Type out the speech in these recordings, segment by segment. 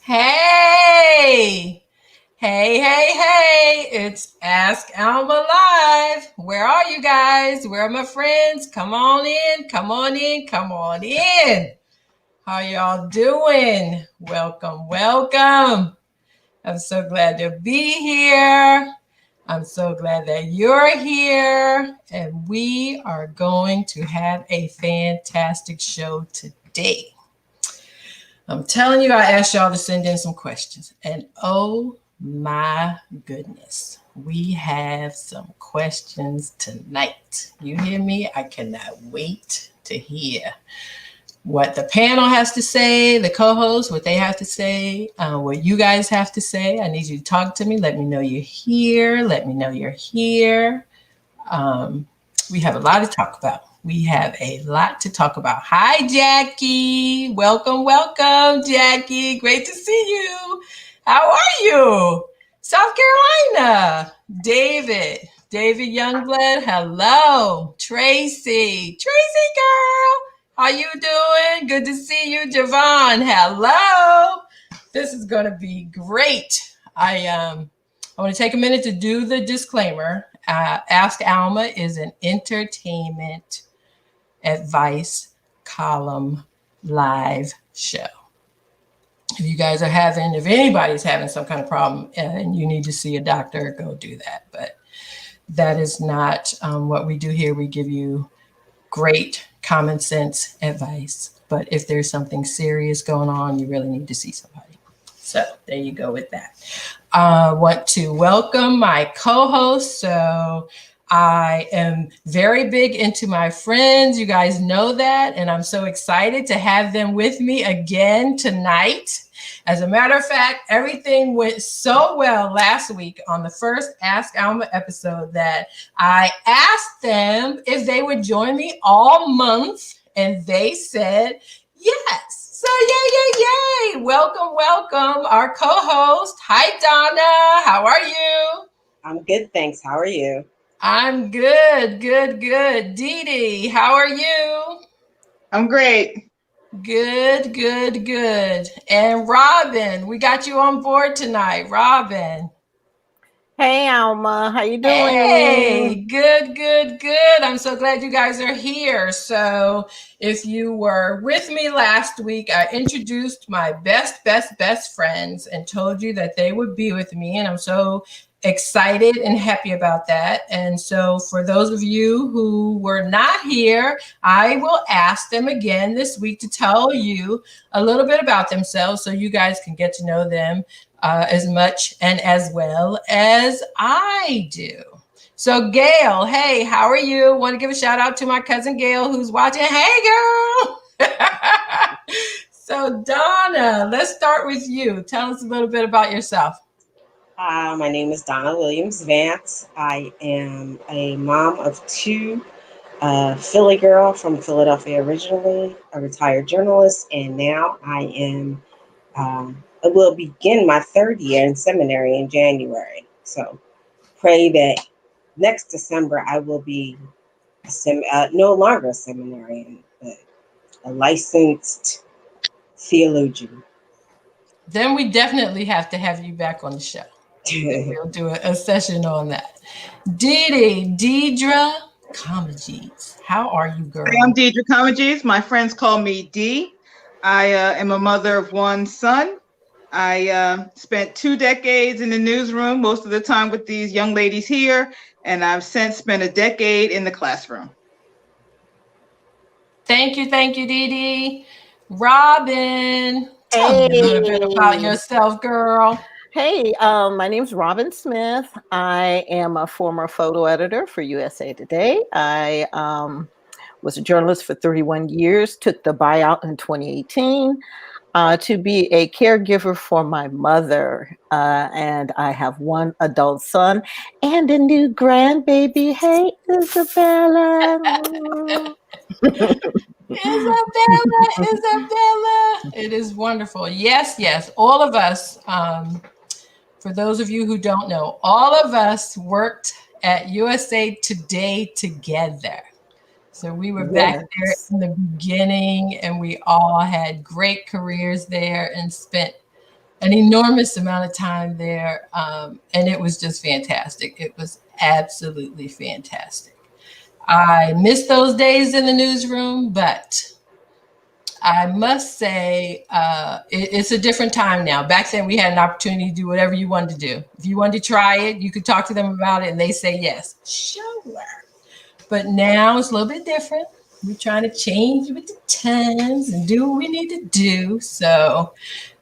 Hey, hey, it's Ask Alma Live. Where are you guys? Where are my friends? Come on in, come on in, come on in. How y'all doing? Welcome. I'm so glad to be here. I'm so glad that you're here. And we are going to have a fantastic show today. I'm telling you, I asked y'all to send in some questions. And oh my goodness, we have some questions tonight. You hear me? I cannot wait to hear what the panel has to say, the co-hosts, what they have to say, what you guys have to say. I need you to talk to me. Let me know you're here. Let me know you're here. We have a lot to talk about. We have a lot to talk about. Hi, Jackie. Welcome, Jackie. Great to see you. How are you? South Carolina. David Youngblood. Hello. Tracy, girl. How you doing? Good to see you. Javon. Hello. This is going to be great. I want to take a minute to do the disclaimer. Ask Alma is an entertainment advice column live show. If anybody's having some kind of problem and you need to see a doctor, go do that. But that is not what we do here. We give you great common sense advice. But if there's something serious going on, you really need to see somebody. So there you go with that. I want to welcome my co-host. So I am very big into my friends. You guys know that. And I'm so excited to have them with me again tonight. As a matter of fact, everything went so well last week on the first Ask Alma episode that I asked them if they would join me all month. And they said yes. So yay. Welcome our co-host. Hi, Donna. How are you? I'm good, thanks. How are you? I'm good. Deidre, how are you? I'm great. Good. And Robin, we got you on board tonight. Robin. Hey, Alma, how you doing? Hey, good. I'm so glad you guys are here. So if you were with me last week, I introduced my best friends and told you that they would be with me. And I'm so excited and happy about that. And so for those of you who were not here, I will ask them again this week to tell you a little bit about themselves so you guys can get to know them as much and as well as I do. So Gail, hey, how are you? Want to give a shout out to my cousin Gail who's watching. Hey, girl. So Donna, let's start with you. Tell us a little bit about yourself. My name is Donna Williams Vance. I am a mom of two, Philly girl from Philadelphia originally, a retired journalist, and now I will begin my third year in seminary in January. So pray that next December I will be no longer a seminarian, but a licensed theologian. Then we definitely have to have you back on the show. We'll do a session on that. Deidre Comegys. How are you, girl? I'm Deidre Comegys. My friends call me Dee. I am a mother of one son. I spent 2 decades in the newsroom, most of the time with these young ladies here, and I've since spent a decade in the classroom. Thank you, Dee. Robin, tell me a little bit about yourself, girl. Hey, my name's Robin Smith. I am a former photo editor for USA Today. I was a journalist for 31 years, took the buyout in 2018 to be a caregiver for my mother. And I have one adult son and a new grandbaby. Hey, Isabella. Isabella. It is wonderful. Yes. All of us, for those of you who don't know, all of us worked at USA Today together. So we were back there in the beginning and we all had great careers there and spent an enormous amount of time there. And it was just fantastic. It was absolutely fantastic. I miss those days in the newsroom, but I must say it's a different time now. Back then, we had an opportunity to do whatever you wanted to do. If you wanted to try it, you could talk to them about it and they say yes. Sure. But now it's a little bit different. We're trying to change with the times and do what we need to do. So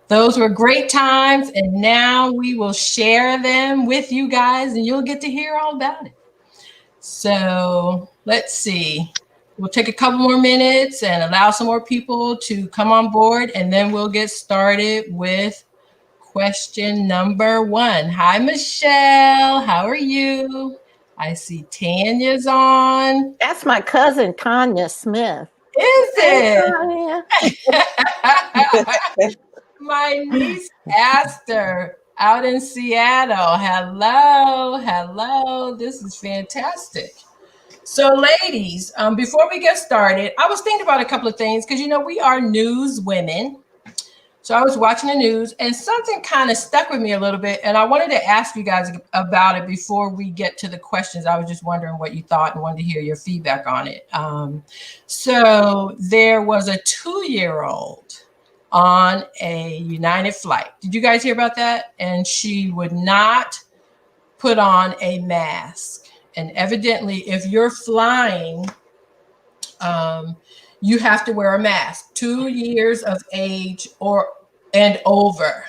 those were great times. And now we will share them with you guys and you'll get to hear all about it. So let's see. We'll take a couple more minutes and allow some more people to come on board. And then we'll get started with question number 1. Hi, Michelle. How are you? I see Tanya's on. That's my cousin, Tanya Smith. Is it? Tanya. My niece, Esther, out in Seattle. Hello. Hello. This is fantastic. So, ladies, before we get started, I was thinking about a couple of things because, we are news women. So I was watching the news and something kind of stuck with me a little bit. And I wanted to ask you guys about it before we get to the questions. I was just wondering what you thought and wanted to hear your feedback on it. So there was a 2-year-old on a United flight. Did you guys hear about that? And she would not put on a mask. And evidently, if you're flying, you have to wear a mask. 2 years of age and over,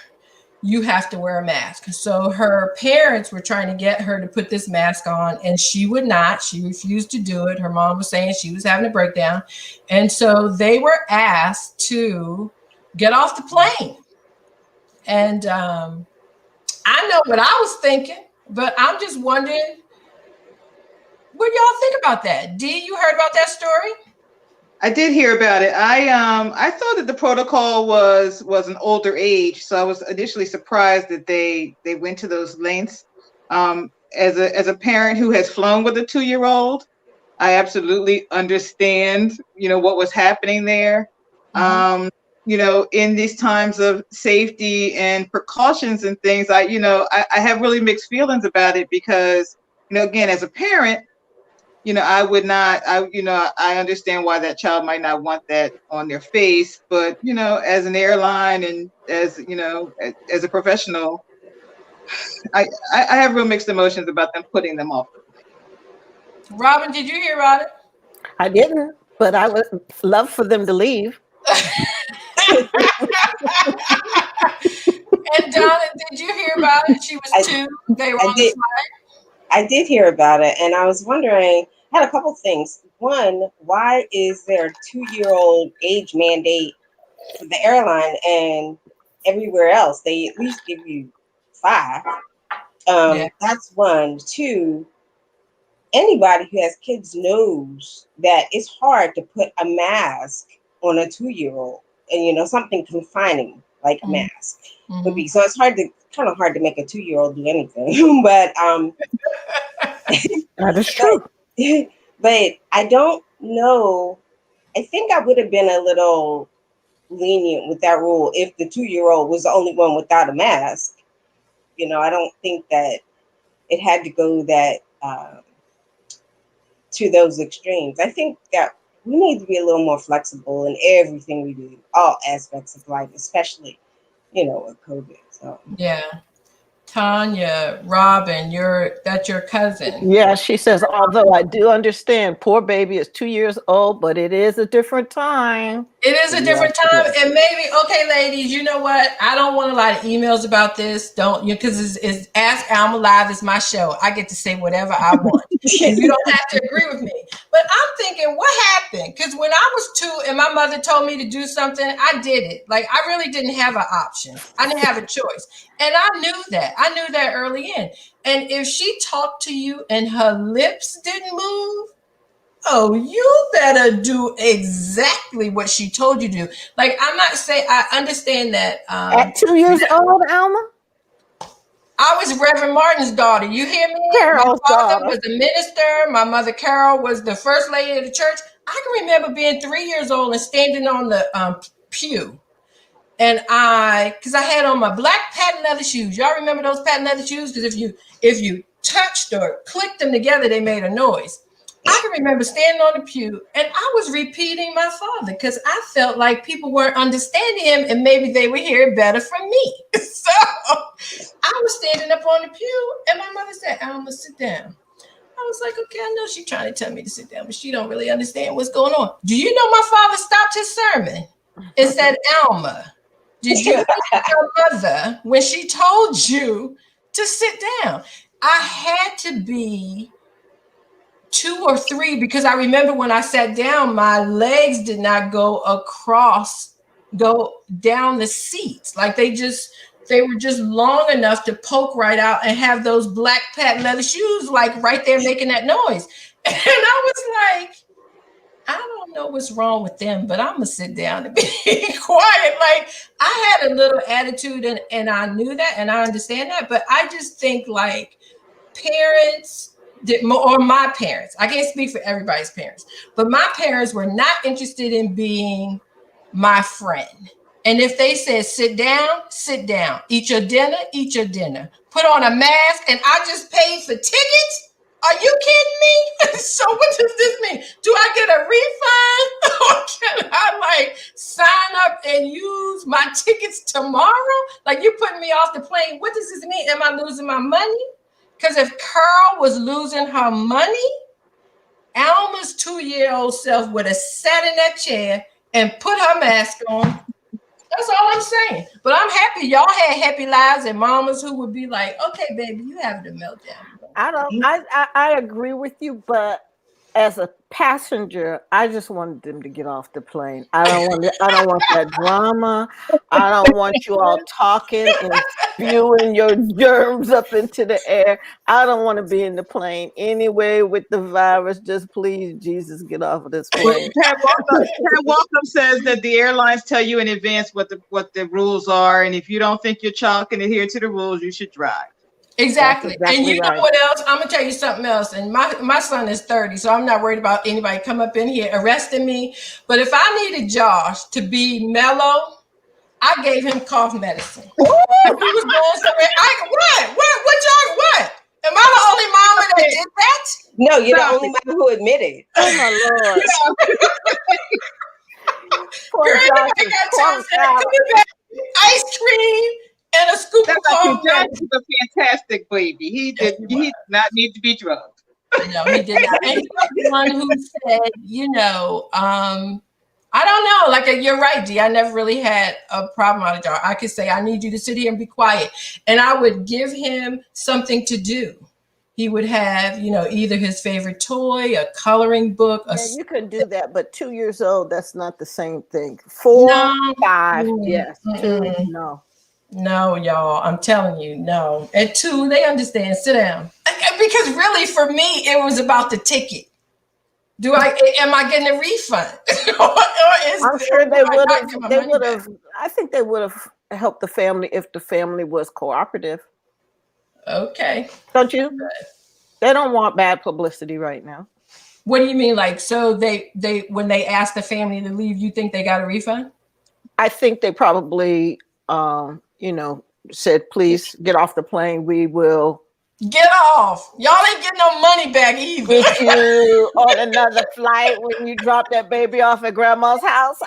you have to wear a mask. So her parents were trying to get her to put this mask on, and she would not. She refused to do it. Her mom was saying she was having a breakdown. And so they were asked to get off the plane. And I know what I was thinking, but I'm just wondering, what do y'all think about that? Dee, you heard about that story? I did hear about it. I thought that the protocol was an older age, so I was initially surprised that they went to those lengths. As a parent who has flown with a 2-year-old, I absolutely understand, what was happening there. Mm-hmm. In these times of safety and precautions and things, I have really mixed feelings about it because, again, as a parent, I would not, I understand why that child might not want that on their face, but, as an airline and as a professional, I have real mixed emotions about them putting them off. Robin, did you hear about it? I didn't, but I would love for them to leave. And Donna, did you hear about it? She was 2. They were on the flight. I did hear about it, and I was wondering, I had a couple things. One, why is there a 2-year-old age mandate for the airline and everywhere else? They at least give you 5. That's one. 2, anybody who has kids knows that it's hard to put a mask on a 2-year-old, and something confining like a mask would be. So it's kind of hard to make a 2-year-old do anything. But that is true. But I don't know. I think I would have been a little lenient with that rule if the 2-year-old was the only one without a mask. I don't think that it had to go that to those extremes. I think that we need to be a little more flexible in everything we do, all aspects of life, especially, with COVID. So yeah. Tanya, Robin, that's your cousin. Yeah, she says, although I do understand poor baby is 2 years old, but it is a different time. It is a different time. And maybe, okay, ladies, you know what? I don't want a lot of emails about this. Because it's Ask Alma Live is my show. I get to say whatever I want. And you don't have to agree with me. But I'm thinking, what happened? Because when I was 2 and my mother told me to do something, I did it. Like, I really didn't have an option. I didn't have a choice. And I knew that. I knew that early in. And if she talked to you and her lips didn't move, oh, you better do exactly what she told you to do. Like, I'm not saying, I understand that. At 2 years old, Alma? I was Reverend Martin's daughter. You hear me? Carol's My father daughter was a minister. My mother, Carol, was the first lady of the church. I can remember being 3 years old and standing on the pew. And because I had on my black patent leather shoes. Y'all remember those patent leather shoes? Because if you touched or clicked them together, they made a noise. I can remember standing on the pew and I was repeating my father because I felt like people weren't understanding him and maybe they would hear it better from me. So I was standing up on the pew and my mother said, Alma, sit down. I was like, okay, I know she's trying to tell me to sit down, but she don't really understand what's going on. Do you know my father stopped his sermon and said, Alma, did you hear your mother when she told you to sit down? I had to be 2 or 3 because I remember when I sat down, my legs did not go down the seats. Like they were just long enough to poke right out and have those black patent leather shoes like right there making that noise. And I was like, I don't know what's wrong with them, but I'm gonna sit down and be quiet. Like I had a little attitude and I knew that and I understand that, but I just think like parents or my parents, I can't speak for everybody's parents, but my parents were not interested in being my friend. And if they said, sit down, eat your dinner, put on a mask, and I just paid for tickets, are you kidding me? So what does this mean? Do I get a refund? Or can I like sign up and use my tickets tomorrow? Like you're putting me off the plane. What does this mean? Am I losing my money? Because if Carl was losing her money, Alma's 2-year-old self would have sat in that chair and put her mask on. That's all I'm saying. But I'm happy y'all had happy lives and mamas who would be like, okay, baby, you having a meltdown. I agree with you, but as a passenger, I just wanted them to get off the plane. I don't want that drama. I don't want you all talking and spewing your germs up into the air. I don't want to be in the plane anyway with the virus. Just please, Jesus, get off of this plane. Pat Waltham says that the airlines tell you in advance what the rules are, and if you don't think your child can adhere to the rules, you should drive. Exactly. And you know what else? I'm gonna tell you something else. And my son is 30, so I'm not worried about anybody come up in here arresting me. But if I needed Josh to be mellow, I gave him cough medicine. He was going somewhere. What? Am I the only mama that did that? No, you're the only mama who admitted. Oh my Lord. Girl, anybody got time to ice cream and a scoop of coffee. Josh is a fantastic baby. He did not need to be drugged. No, he did not. And he was the one who said, I don't know. Like you're right, Dee. I never really had a problem out of jar. I could say, I need you to sit here and be quiet. And I would give him something to do. He would have, either his favorite toy, a coloring book. You could do that, but 2 years old, that's not the same thing. 4, 5, yes. 2, no. No, y'all, I'm telling you, no. At 2, they understand. Sit down. Because really, for me, it was about the ticket. Am I getting a refund? I'm sure they would have. I think they would have helped the family if the family was cooperative. Okay. Don't you? They don't want bad publicity right now. What do you mean? Like, so they when they asked the family to leave, you think they got a refund? I think they probably, said, please get off the plane. We will get off. Y'all ain't getting no money back either. Get you on another flight when you drop that baby off at grandma's house.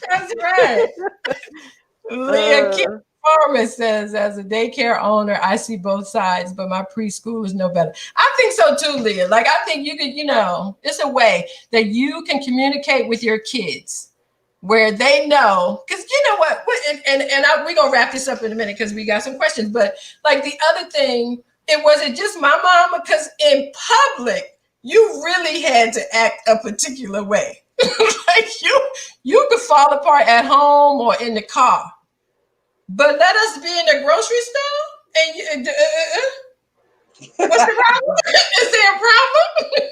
That's right. Leah Kim Farmer says, as a daycare owner, I see both sides, but my preschool is no better. I think so too, Leah. Like, I think you could, it's a way that you can communicate with your kids where they know, because you know what, we're going to wrap this up in a minute because we got some questions, but like the other thing, it wasn't just my mama, because in public, you really had to act a particular way. Like you could fall apart at home or in the car, but let us be in the grocery store and what's the problem? Is there a problem?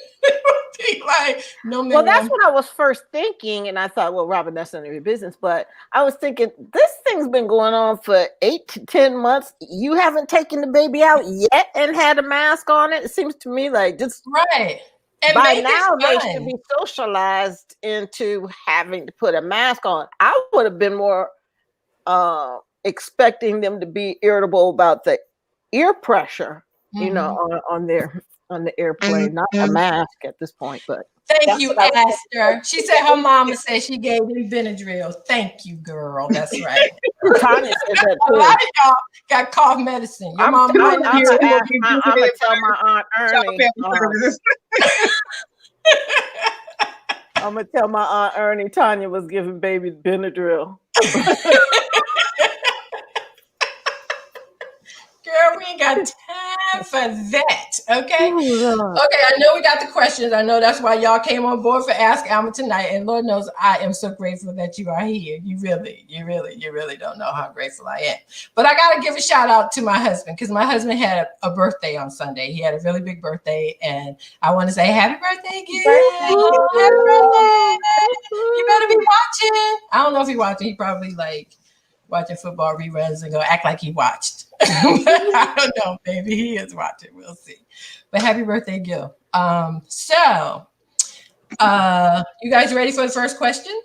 Like, no, well, that's what I was first thinking, and I thought, well, Robin, that's none of your business. But I was thinking, this thing's been going on for 8 to 10 months. You haven't taken the baby out yet and had a mask on it. It seems to me like just right. And by make now it they fun. should be socialized into having to put a mask on. I would have been more expecting them to be irritable about the ear pressure, you know, on the airplane, not a mask at this point. But thank you, Esther. She said her mama said she gave him Benadryl. Thank you, girl. That's right. Tanya said that A too. lot of y'all got cough medicine. Your mama might not I'm tell you. gonna tell my aunt Ernie. I'm gonna tell my aunt Ernie Tanya was giving baby Benadryl. Girl, we ain't got time for that. Okay. Ooh, Okay, I know we got the questions. I know that's why y'all came on board for Ask Alma tonight. And Lord knows I am so grateful that you are here. You really don't know how grateful I am. But I gotta give a shout out to my husband because my husband had a birthday on Sunday. He had a really big birthday, and I want to say happy birthday, Gil. Happy birthday. You better be watching. I don't know if he watching. He probably like watching football reruns and go act like he watched. I don't know, maybe he is watching. We'll see. But happy birthday, Gil. So you guys ready for the first question?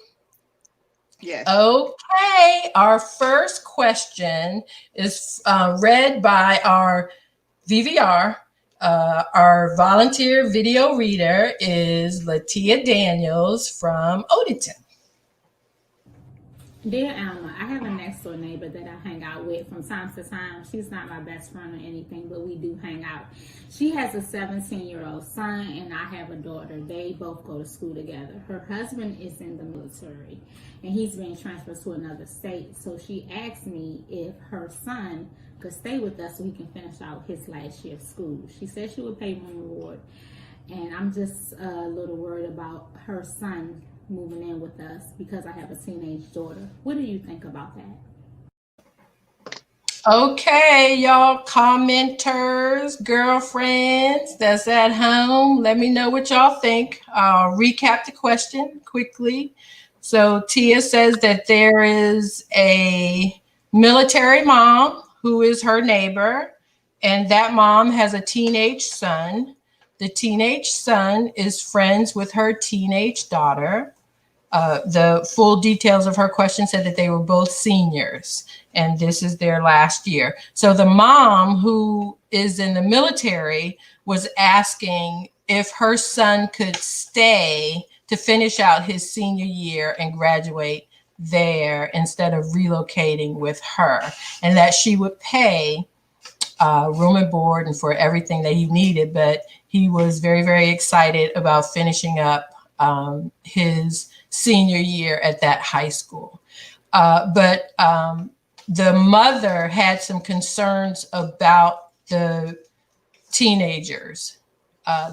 Yes. Okay. Our first question is read by our VVR. Our volunteer video reader is Latia Daniels from Odenton. Dear Alma, I have a next door neighbor that I hang out with from time to time. She's not my best friend or anything, but we do hang out. She has a 17-year-old son, and I have a daughter. They both go to school together. Her husband is in the military, and he's being transferred to another state. So she asked me if her son could stay with us so he can finish out his last year of school. She said she would pay room and board, and I'm just a little worried about her son moving in with us because I have a teenage daughter. What do you think about that? Okay, y'all commenters, girlfriends that's at home, let me know what y'all think. I'll recap the question quickly. So Tia says that there is a military mom who is her neighbor, and that mom has a teenage son. The teenage son is friends with her teenage daughter. The full details of her question said that they were both seniors and this is their last year. So the mom who is in the military was asking if her son could stay to finish out his senior year and graduate there instead of relocating with her, and that she would pay room and board and for everything that he needed. But he was very, very excited about finishing up his senior year at that high school. But the mother had some concerns about the teenagers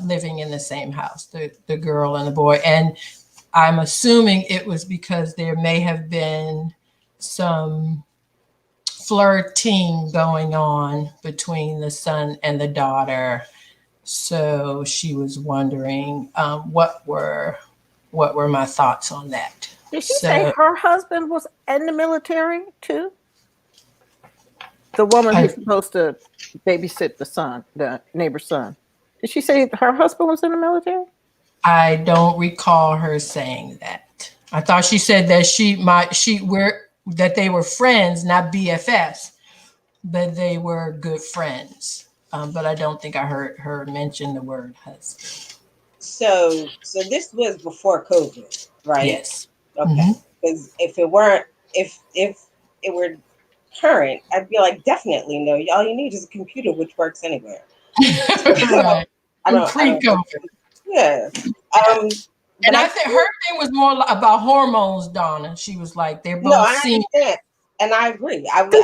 living in the same house, the girl and the boy. And I'm assuming it was because there may have been some flirting going on between the son and the daughter. So she was wondering what were my thoughts on that. Did she say her husband was in the military too? The woman who's supposed to babysit the son, the neighbor's son. Did she say her husband was in the military? I don't recall her saying that. I thought she said that that they were friends, not BFFs, but they were good friends. But I don't think I heard her mention the word husband. So this was before COVID, right? Yes. Okay. Because if it were current, I'd be like, definitely no. All you need is a computer, which works anywhere. Right. I don't. Yeah. And I think her thing was more about hormones, Donna. She was like, they're both. No, I understand, and I agree. Did she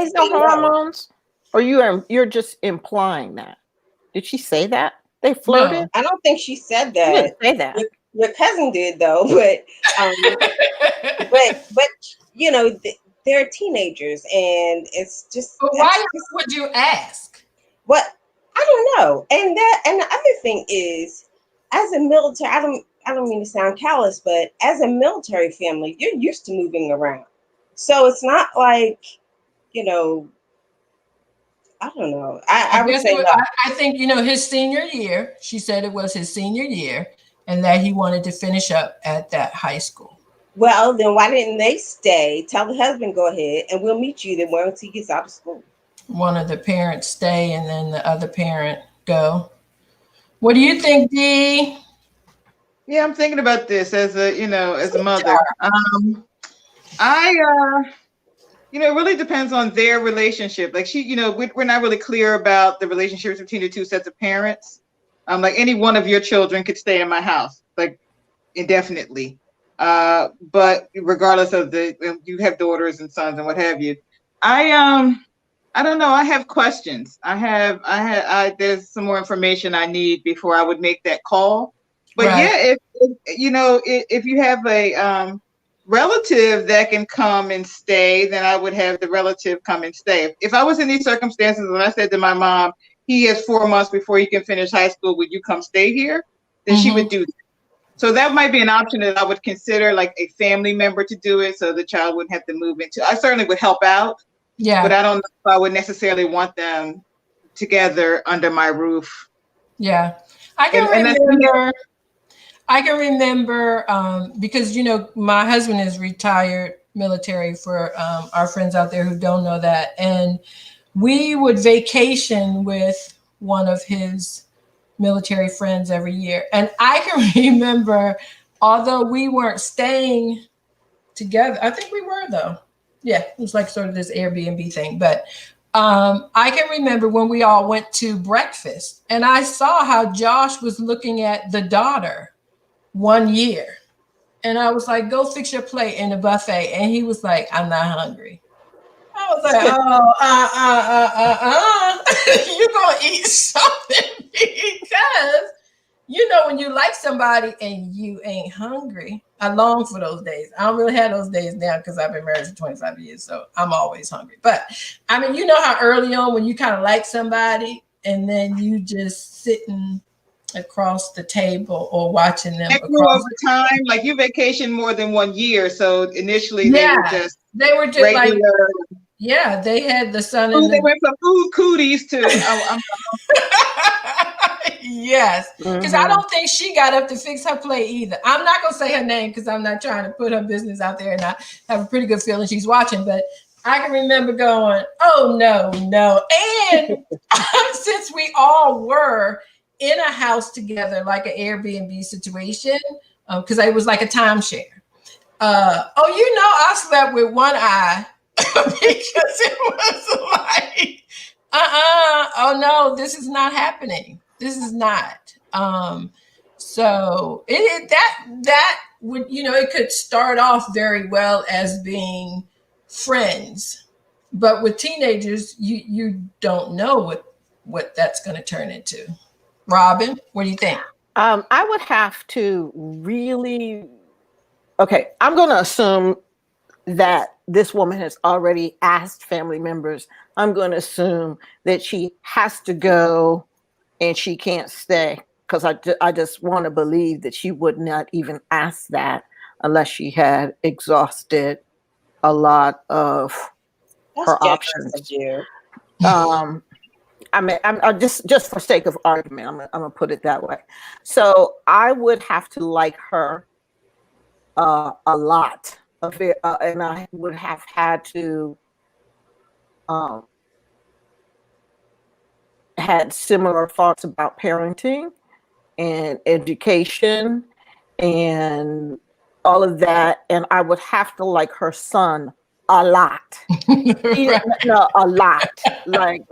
say the hormones, or you're just implying that? Did she say that they flirted? No, I don't think she said that. She didn't say that. Your cousin did though, but but you know they're teenagers, and it's just. But why would you ask? What? I don't know. And the other thing is, as a military, I don't mean to sound callous, but as a military family, you're used to moving around. So it's not like, I don't know. I would say no. I think, his senior year, she said it was his senior year, and that he wanted to finish up at that high school. Well, then why didn't they stay? Tell the husband, go ahead, and we'll meet you then once he gets out of school. One of the parents stay, and then the other parent go. What do you think, Dee? Yeah, I'm thinking about this as a mother. It really depends on their relationship. Like we're not really clear about the relationships between the two sets of parents. Like any one of your children could stay in my house, like indefinitely. But regardless of you have daughters and sons and what have you, I don't know. I have questions. There's some more information I need before I would make that call. But right. Yeah, if you have a relative that can come and stay, then I would have the relative come and stay. If I was in these circumstances and I said to my mom, he has 4 months before he can finish high school, would you come stay here? Then she would do that. So that might be an option that I would consider, like a family member to do it, so the child wouldn't have to move into. I certainly would help out. Yeah. But I don't know if I would necessarily want them together under my roof. Yeah. I can remember because, my husband is retired military for our friends out there who don't know that. And we would vacation with one of his military friends every year. And I can remember, although we weren't staying together, I think we were though. Yeah, it was like sort of this Airbnb thing. But I can remember when we all went to breakfast and I saw how Josh was looking at the daughter one year. And I was like, go fix your plate in the buffet. And he was like, I'm not hungry. I was like, you're going to eat something because, when you like somebody and you ain't hungry, I long for those days. I don't really have those days now because I've been married for 25 years. So I'm always hungry. But I mean, you know how early on when you kind of like somebody and then you just sitting across the table or watching them. Over time, like you vacation more than 1 year. So initially they were just regular, like, yeah, they had the son and they went from food cooties to yes, because I don't think she got up to fix her plate either. I'm not gonna say her name because I'm not trying to put her business out there, and I have a pretty good feeling she's watching. But I can remember going, "Oh no!" And since we all were in a house together, like an Airbnb situation, because it was like a timeshare. I slept with one eye because it was like, oh no, this is not happening. This is not. So that would, it could start off very well as being friends, but with teenagers, you don't know what that's going to turn into. Robin, what do you think? I would have to really. Okay, I'm going to assume that this woman has already asked family members. I'm going to assume that she has to go and she can't stay, because I just want to believe that she would not even ask that unless she had exhausted a lot of her options. I mean, I'm just for sake of argument, I'm gonna put it that way. So I would have to like her a lot of it, and I would have had to had similar thoughts about parenting and education and all of that, and I would have to like her son a lot. Right. No, a lot. Like,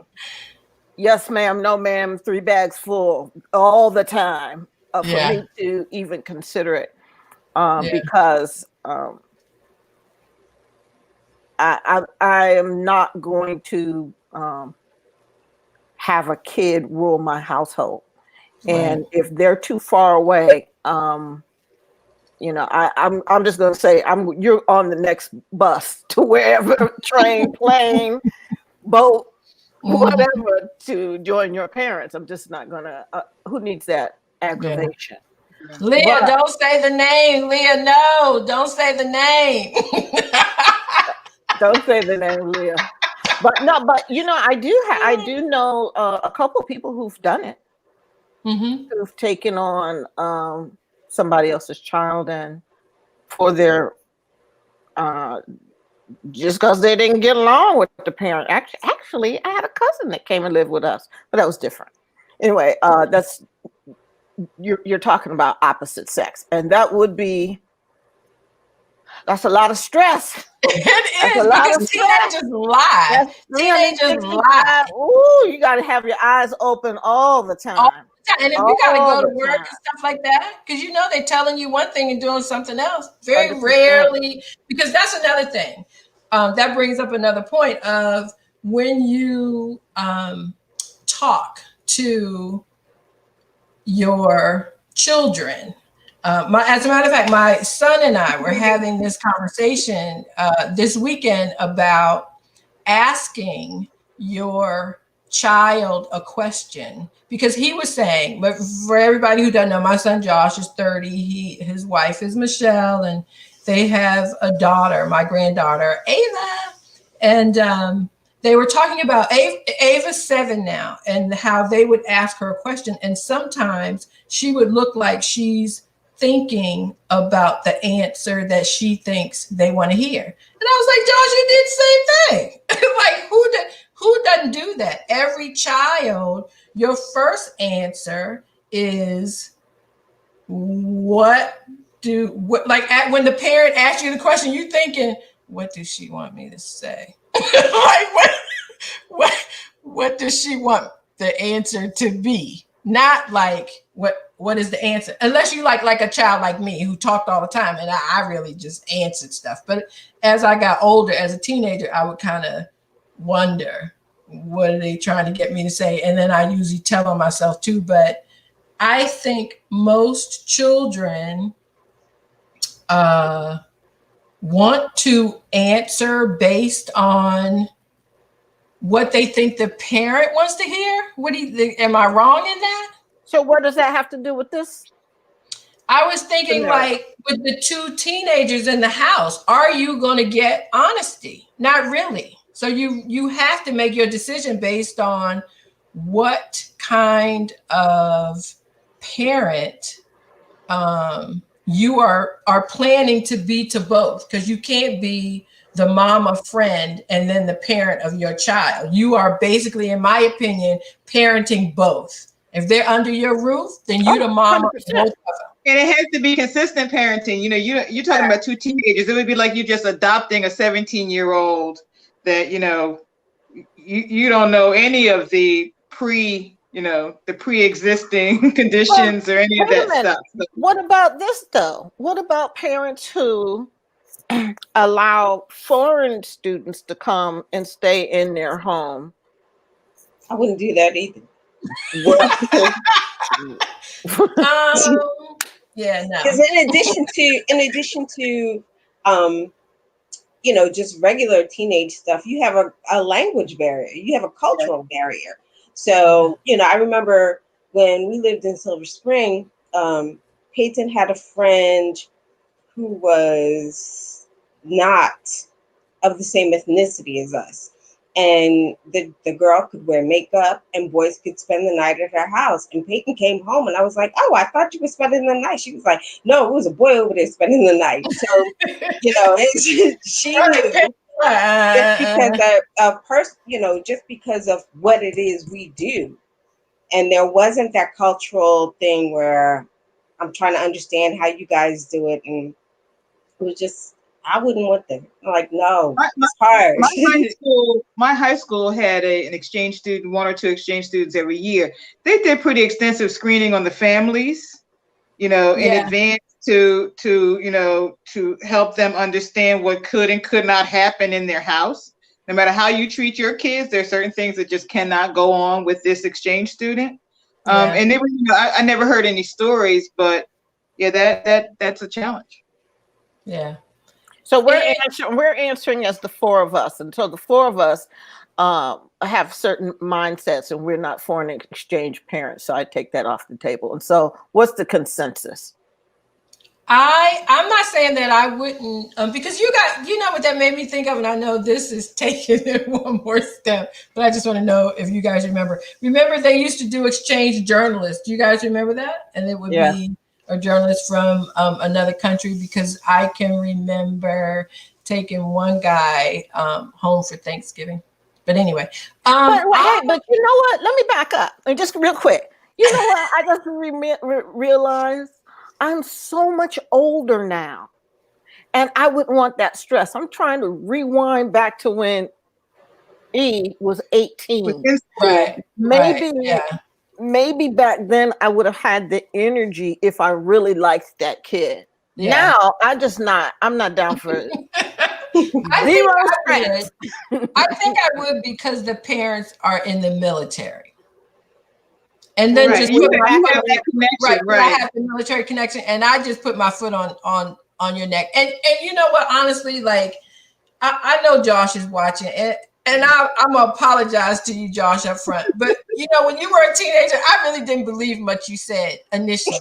yes, ma'am, no, ma'am, 3 bags full all the time for me to even consider it. Because I am not going to have a kid rule my household. Right. And if they're too far away, I'm just going to say you're on the next bus to wherever, train, plane, boat, whatever, to join your parents. I'm just not going to. Who needs that aggravation? Yeah. Leah, don't say the name. Leah, no, don't say the name. Don't say the name, Leah. But you know, I do know a couple of people who've done it, who've taken on somebody else's child, and for their just because they didn't get along with the parent. Actually, I had a cousin that came and lived with us, but that was different. Anyway, that's you're talking about opposite sex, and that's a lot of stress. It is because teenagers lie. Teenagers lie. Ooh, you got to have your eyes open all the time. And if you got to go to work and stuff like that, because you know they're telling you one thing and doing something else. Very 100%. Rarely, because that's another thing. That brings up another point of when you talk to your children. As a matter of fact, my son and I were having this conversation this weekend about asking your child a question, because he was saying, but for everybody who doesn't know, my son Josh is 30. His wife is Michelle, and they have a daughter, my granddaughter Ava, and they were talking about Ava's 7 now, and how they would ask her a question, and sometimes she would look like she's thinking about the answer that she thinks they want to hear. And I was like, Josh, you did the same thing. Like, who doesn't do that? Every child, your first answer is when the parent asks you the question, you thinking, what does she want me to say? Like, what does she want the answer to be? Not like what is the answer? Unless you like a child like me who talked all the time, and I really just answered stuff. But as I got older, as a teenager, I would kind of wonder, what are they trying to get me to say? And then I usually tell on myself too. But I think most children want to answer based on what they think the parent wants to hear. What do you think? Am I wrong in that? So what does that have to do with this? I was thinking, like, with the 2 teenagers in the house, are you going to get honesty? Not really. So you have to make your decision based on what kind of parent you are planning to be to both, because you can't be the mama friend and then the parent of your child. You are basically, in my opinion, parenting both. If they're under your roof, then you're the mama of both of them. And it has to be consistent parenting. You know, you're talking about 2 teenagers. It would be like you just adopting a 17-year-old that, you know, you don't know any of the pre-existing conditions or any of that stuff. So, what about this though? What about parents who allow foreign students to come and stay in their home? I wouldn't do that either. Yeah, no. Because in addition to you know, just regular teenage stuff, you have a language barrier, you have a cultural barrier. So, you know, I remember when we lived in Silver Spring, Peyton had a friend who was not of the same ethnicity as us. And the girl could wear makeup and boys could spend the night at her house. And Peyton came home and I was like, oh, I thought you were spending the night. She was like, no, it was a boy over there spending the night. So, you know, she knew just because of what it is we do. And there wasn't that cultural thing where I'm trying to understand how you guys do it. And it was just, I wouldn't want them. I'm like, no, it's hard. My high school had an exchange student, 1 or 2 exchange students every year. They did pretty extensive screening on the families, you know, in advance to help them understand what could and could not happen in their house. No matter how you treat your kids, there are certain things that just cannot go on with this exchange student. And they were, I never heard any stories, but that's a challenge. Yeah. So we're answering as the 4 of us, and so the 4 of us have certain mindsets, and we're not foreign exchange parents. So I take that off the table. And so, what's the consensus? I'm not saying that I wouldn't, because you know what that made me think of, and I know this is taking it one more step, but I just want to know if you guys remember. Remember, they used to do exchange journalists. Do you guys remember that? And it would be a journalist from another country, because I can remember taking one guy home for Thanksgiving. But anyway, but you know what? Let me back up and just real quick. You know what? I just realized I'm so much older now, and I wouldn't want that stress. I'm trying to rewind back to when E was 18. Right. Maybe back then I would have had the energy if I really liked that kid. Yeah. Now I'm not down for it. I think I would, because the parents are in the military. And then just you have that connection, I have the military connection, and I just put my foot on your neck. And you know what? Honestly, like I know Josh is watching, and I'm gonna apologize to you, Josh, up front. But you know, when you were a teenager, I really didn't believe much you said initially.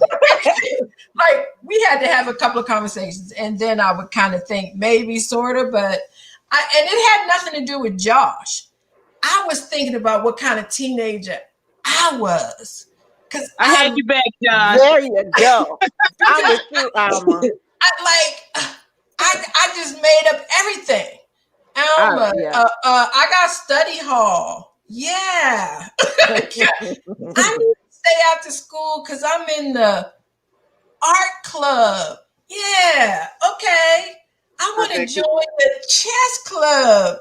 Like, we had to have a couple of conversations, and then I would kind of think maybe, sort of, and it had nothing to do with Josh. I was thinking about what kind of teenager I was, because I had you back, Josh. There you go. I was too, Alma. I just made up everything. Alma, I got study hall. Yeah. I need to stay after school because I'm in the art club. Yeah. Okay. I want to join the chess club.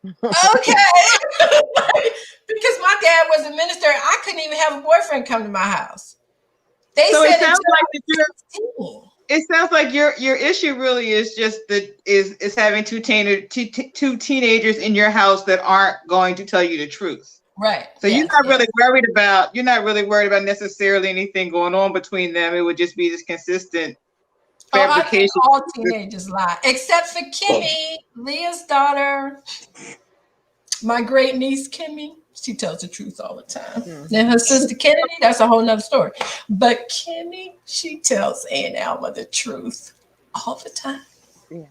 Okay. Because my dad was a minister. I couldn't even have a boyfriend come to my house. It sounds like your issue really is just is having two teenagers in your house that aren't going to tell you the truth. Right. So you're not really worried about necessarily anything going on between them. It would just be this consistent fabrication. I think all teenagers lie, except for Kimmy, Leah's daughter, my great niece Kimmy. She tells the truth all the time. And her sister Kennedy, that's a whole nother story. But Kimmy, she tells Aunt Alma the truth all the time. Yeah.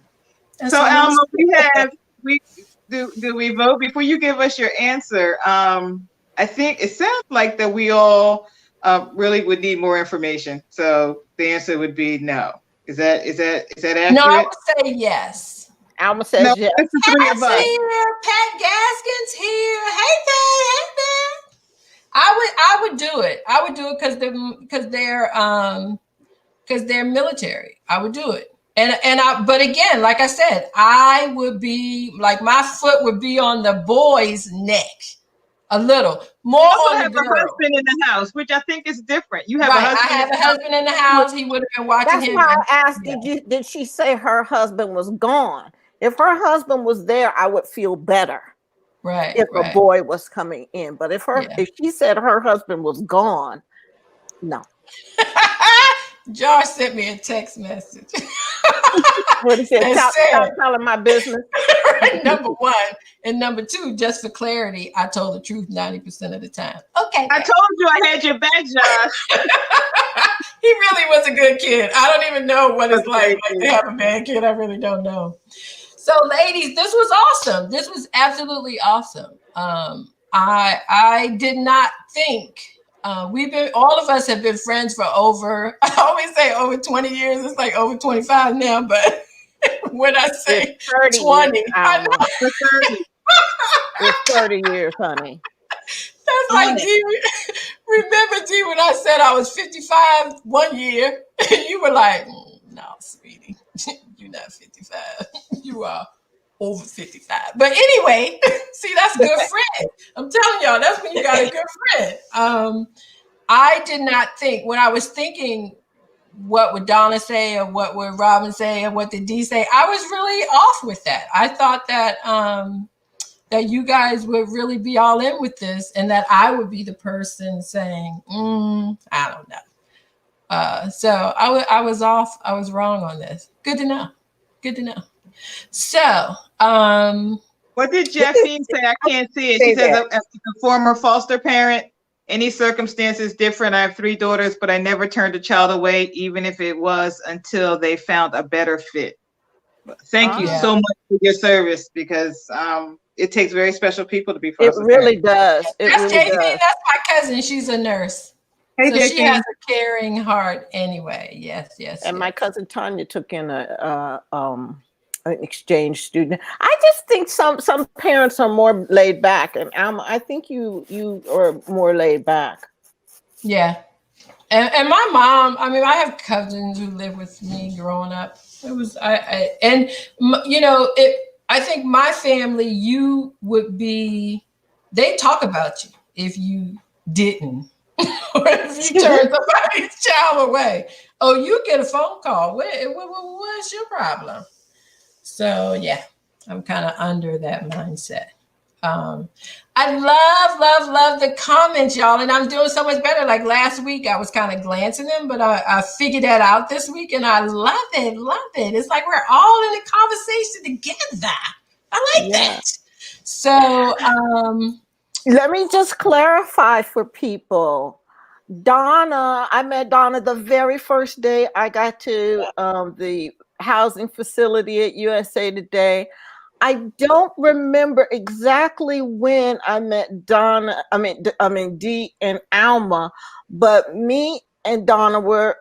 So Alma, do we vote before you give us your answer? I think it sounds like that we all really would need more information. So the answer would be no. Is that accurate? No, I would say yes. Alma says yes. Pat's here. Pat Gaskin's here. Hey, Pat. I would do it. I would do it because they're military. I would do it. But again, like I said, I would be like, my foot would be on the boy's neck a little more on the girl. You have a husband in the house, which I think is different. You have a husband. I have a husband in the house. He would have been watching him. That's why I asked, did she say her husband was gone? If her husband was there, I would feel better. Right. If a boy was coming in. But if she said her husband was gone, no. Josh sent me a text message. What he said, stop telling my business. Number one. And number two, just for clarity, I told the truth 90% of the time. Okay. I told you I had your back, Josh. He really was a good kid. I don't even know what it's like to have a bad kid. I really don't know. So, ladies, this was awesome. This was absolutely awesome. I did not think all of us have been friends for over, I always say over 20 years. It's like over 25 now, but when I say 20, years, I know. It's 30 years, honey. That's like, remember, D, when I said I was 55 one year, you were like, no, sweetie, you're not 55. You are over 55. But anyway, see, that's a good friend. I'm telling y'all, that's when you got a good friend. I did not think, when I was thinking, what would Donna say, or what would Robin say, or what did Dee say, I was really off with that. I thought that that you guys would really be all in with this, and that I would be the person saying, I don't know. So I was off. I was wrong on this. Good to know. So, what did Jeffine say? I can't see it. She says a former foster parent any circumstance is different. I have 3 daughters, but I never turned a child away, even if it was until they found a better fit. Thank you so much for your service, because it takes very special people to be foster It really parents. does. It That's really JP. does. That's my cousin. She's a nurse. Hey, So she has a caring heart anyway. Yes, yes. And yes. my cousin Tanya took in an exchange student. I just think some parents are more laid back, and Alma, I think you are more laid back. Yeah. And my mom, I mean, I have cousins who lived with me growing up. It was, you know, I think my family, you would be, they talk about you if you didn't, or if you turned somebody's child away. Oh, you get a phone call. What's your problem? So yeah, I'm kind of under that mindset. I love the comments, y'all, and I'm doing so much better. Like last week, I was kind of glancing them, but I figured that out this week, and I love it. It's like we're all in a conversation together. I like that. So let me just clarify for people. Donna, I met Donna the very first day I got to the housing facility at USA Today. I don't remember exactly when I met Donna. I mean Dee and Alma, but me and Donna were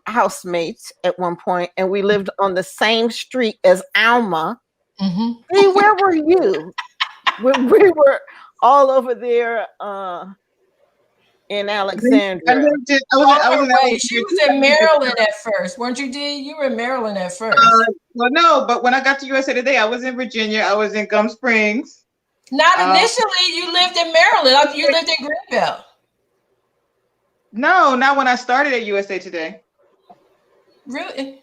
housemates at one point, and we lived on the same street as Alma. Mm-hmm. Dee, where were you? we were all over there in Alexandria. She was in Maryland at first, weren't you, Dee? You were in Maryland at first. Well, no, but when I got to USA Today, I was in Virginia. I was in Gum Springs. Not initially. You lived in Maryland. You lived in Greenville. No, not when I started at USA Today. Really?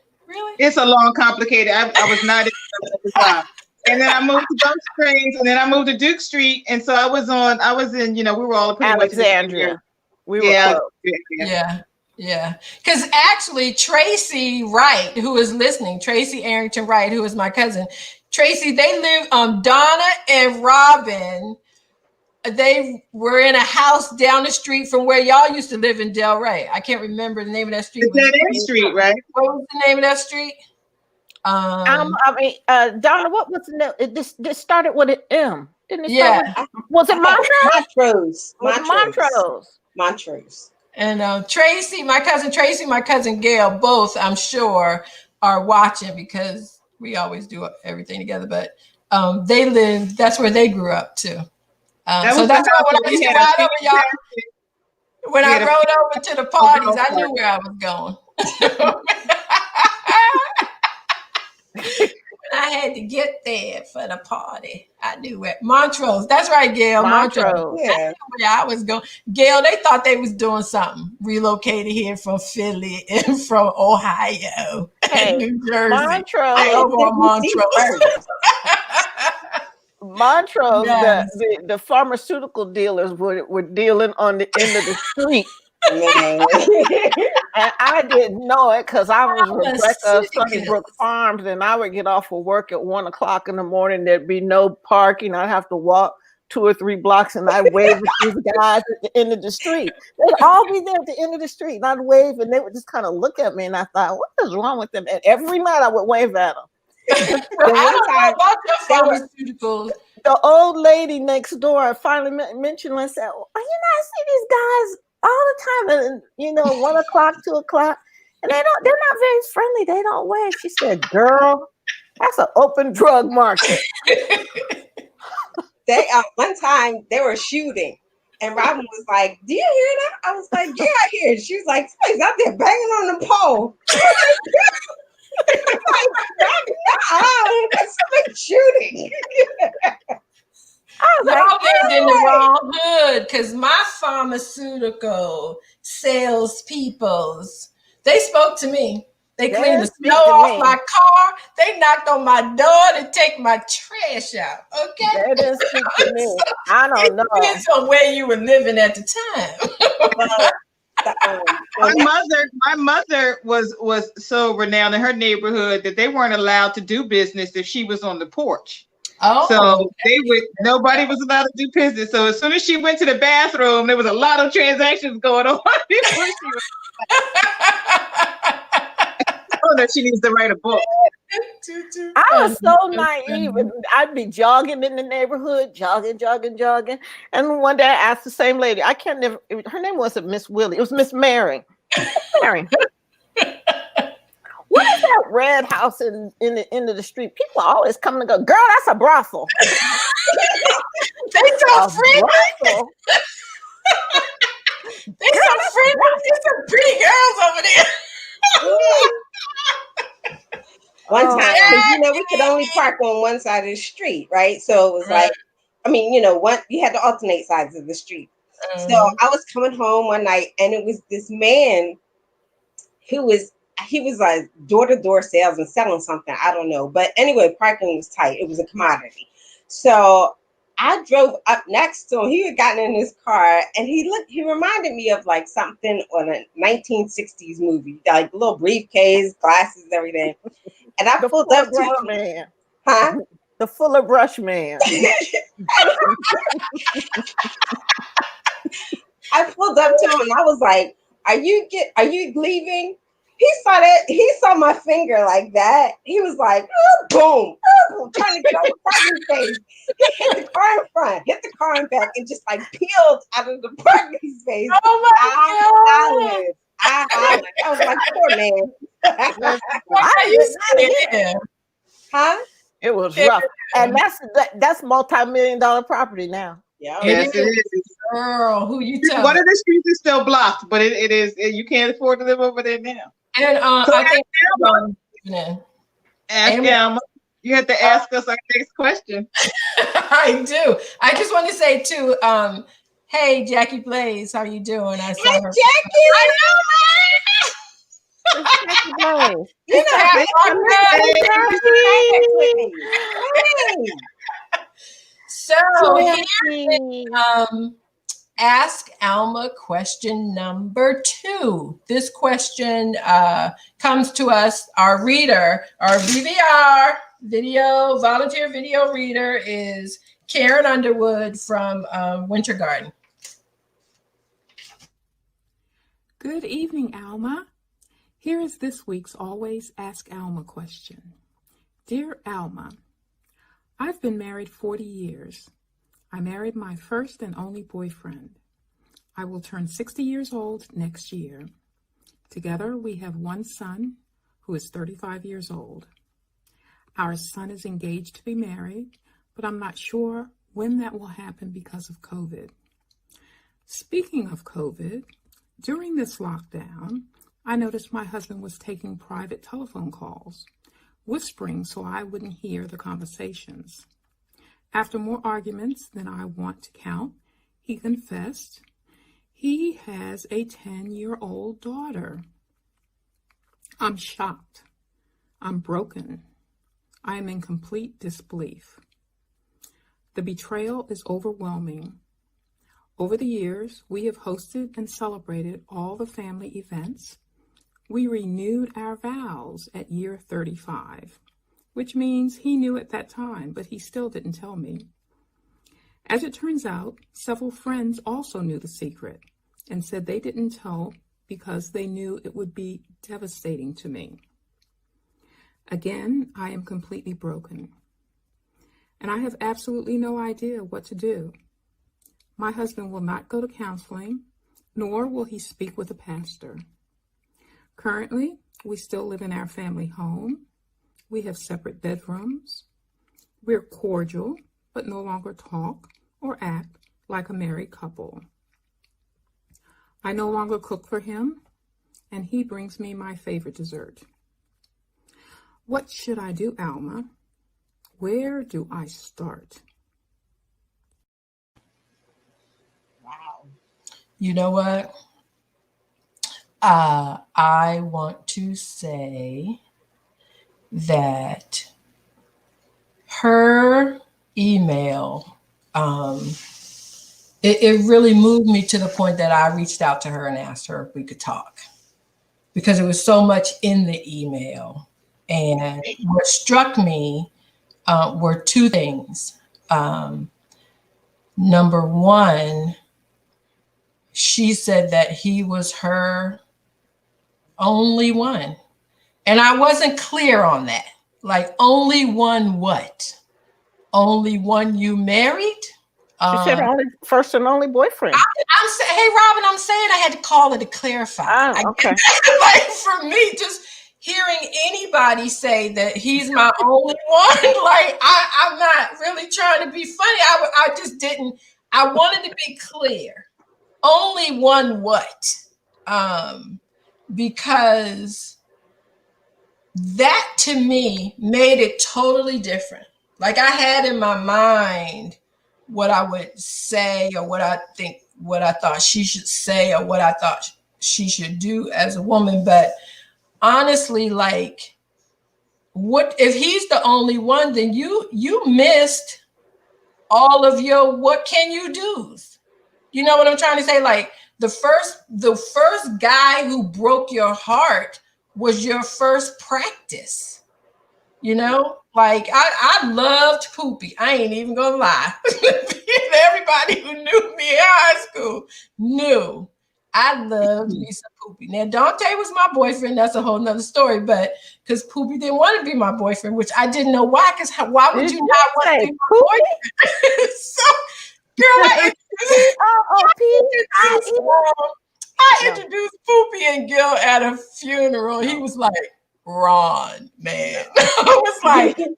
It's a long, complicated. I was not at the time. And then I moved to Gum Springs, and then I moved to Duke Street, and so I was in, we were all pretty Alexandria. much we were Yeah. Because actually, Tracy Wright, who is listening, Tracy Arrington Wright, who is my cousin, Tracy, they live, Donna and Robin, they were in a house down the street from where y'all used to live in Delray. I can't remember the name of that street. It's that M Street, right? What was the name of that street? Donna, what was the name? This started with an M, didn't it? Yeah. Was it Montrose? Montrose. And Tracy, my cousin Gail, both I'm sure are watching because we always do everything together. But they live. That's where they grew up too. So that's why when I used to ride over y'all, when I rode over to the parties, I knew where I was going. I had to get there for the party. I knew where Montrose. That's right, Gail. Montrose. Yeah. I knew where I was going. Gail, they thought they was doing something. Relocated here from Philly and from Ohio and New Jersey. Montrose. Montrose, yes. the pharmaceutical dealers were dealing on the end of the street. And I didn't know it because I was Rebecca of Sunnybrook Farms, and I would get off of work at 1:00 in the morning. There'd be no parking. I'd have to walk 2 or 3 blocks, and I'd wave at these guys at the end of the street. They'd all be there at the end of the street, and I'd wave, and they would just kind of look at me, and I thought, what is wrong with them? And every night I would wave at them. I don't know about your pharmaceuticals. The old lady next door finally mentioned and said, "Oh, I see these guys all the time, and 1:00, 2:00, and they're not very friendly. They don't wave." She said, "Girl, that's an open drug market." They one time they were shooting, and Robin was like, "Do you hear that?" I was like, "Yeah, I hear it." She was like, "Somebody's out there banging on the pole." That's somebody shooting. Y'all lived in the wrong hood because my pharmaceutical sales peoples, they spoke to me. They cleaned the snow off my car. They knocked on my door to take my trash out. Okay. They didn't speak to me. I don't know. It depends on where you were living at the time. My mother was so renowned in her neighborhood that they weren't allowed to do business if she was on the porch. Oh, So nobody was allowed to do business. So as soon as she went to the bathroom, there was a lot of transactions going on before she was told that she needs to write a book. I was so naive. I'd be jogging in the neighborhood, jogging. And one day I asked the same lady, her name wasn't Miss Willie, it was Miss Mary. Mary, what is that red house in the end of the street? People are always coming to go, girl, that's a brothel. They so friendly. They so friendly. There's some pretty girls over there. One time, because we could only park on one side of the street, right? So it was like, you had to alternate sides of the street. So I was coming home one night, and it was this man who was like door-to-door sales and selling something. I don't know. But anyway, parking was tight. It was a commodity. So I drove up next to him. He had gotten in his car, and he reminded me of like something on a 1960s movie, like a little briefcase, glasses, everything. And I pulled up to him. Man. Huh? The Fuller Brush Man. I pulled up to him and I was like, are you leaving? He saw my finger like that. He was like, boom, trying to get on the parking space. He hit the car in front, hit the car in back, and just like peeled out of the parking space. Oh my God. I hollered. I was like, poor man. Why are you scared? Huh? It was rough. And that's multi-million-dollar property now. Yeah. Yes, it is. Girl, who you tell? One of the streets is still blocked, but it is. You can't afford to live over there now. And I think ask Alma. You have to ask us our next question. I do. I just want to say too, hey Jackie Blaze, how you doing? I saw her. Jackie! I know, So here, ask Alma question number 2. This question comes to us. Our reader, our VVR volunteer video reader is Karen Underwood from Winter Garden. Good evening, Alma. Here is this week's Always Ask Alma question. Dear Alma, I've been married 40 years. I married my first and only boyfriend. I will turn 60 years old next year. Together, we have one son who is 35 years old. Our son is engaged to be married, but I'm not sure when that will happen because of COVID. Speaking of COVID, during this lockdown, I noticed my husband was taking private telephone calls, whispering so I wouldn't hear the conversations. After more arguments than I want to count, he confessed he has a 10-year-old daughter. I'm shocked. I'm broken. I am in complete disbelief. The betrayal is overwhelming. Over the years, we have hosted and celebrated all the family events. We renewed our vows at year 35, which means he knew at that time, but he still didn't tell me. As it turns out, several friends also knew the secret and said they didn't tell because they knew it would be devastating to me. Again, I am completely broken, and I have absolutely no idea what to do. My husband will not go to counseling, nor will he speak with a pastor. Currently, we still live in our family home. We have separate bedrooms. We're cordial, but no longer talk or act like a married couple. I no longer cook for him, and he brings me my favorite dessert. What should I do, Alma? Where do I start? Wow. You know what? I want to say that her email, it really moved me to the point that I reached out to her and asked her if we could talk, because there was so much in the email. And what struck me were two things. Number one, she said that he was her only one. And I wasn't clear on that. Like, only one what? Only one you married? She said only first and only boyfriend. I'm saying, hey, Robin, I'm saying I had to call her to clarify. Oh, okay. Like, for me, just hearing anybody say that he's my only one, like, I'm not really trying to be funny. I just didn't. I wanted to be clear. Only one what? Because that to me made it totally different. Like, I had in my mind what I would say, or what I thought she should say, or what I thought she should do as a woman. But honestly, like, what if he's the only one? Then you missed all of your what can you do? You know what I'm trying to say? Like, the first guy who broke your heart was your first practice. You know, like, I loved Poopy. I ain't even gonna lie. Everybody who knew me in high school knew I loved me some Poopy. Now, Dante was my boyfriend. That's a whole nother story. But because Poopy didn't want to be my boyfriend, which I didn't know why. Because why would you not want to be my boyfriend? So, girl, I introduced Poopy and Gil at a funeral. He was like, Ron, man. I was like, Poopy.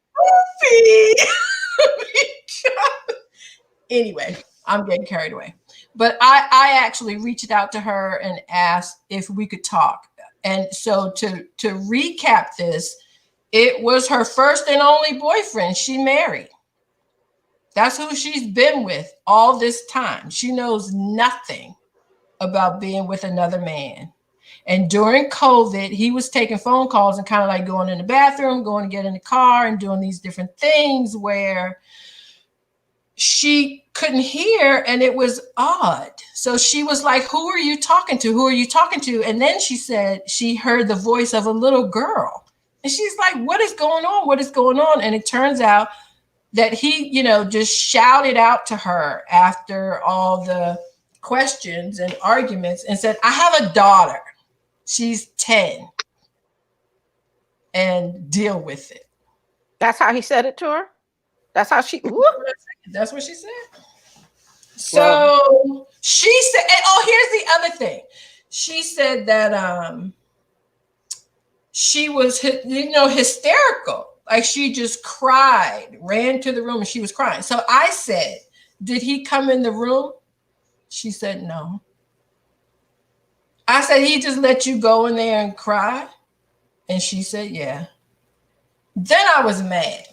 Anyway, I'm getting carried away. But I actually reached out to her and asked if we could talk. And so to recap this, it was her first and only boyfriend she married. That's who she's been with all this time. She knows nothing about being with another man. And during COVID, he was taking phone calls and kind of like going in the bathroom, going to get in the car and doing these different things where she couldn't hear, and it was odd. So she was like, who are you talking to? Who are you talking to? And then she said she heard the voice of a little girl. And she's like, what is going on? What is going on? And it turns out that he, just shouted out to her after all the questions and arguments and said, I have a daughter. She's 10. And deal with it. That's how he said it to her? That's how she... That's what she said. So she said, and here's the other thing. She said that she was, hysterical. Like, she just cried, ran to the room, and she was crying. So I said, did he come in the room? She said, no. I said, he just let you go in there and cry? And she said, yeah. Then I was mad.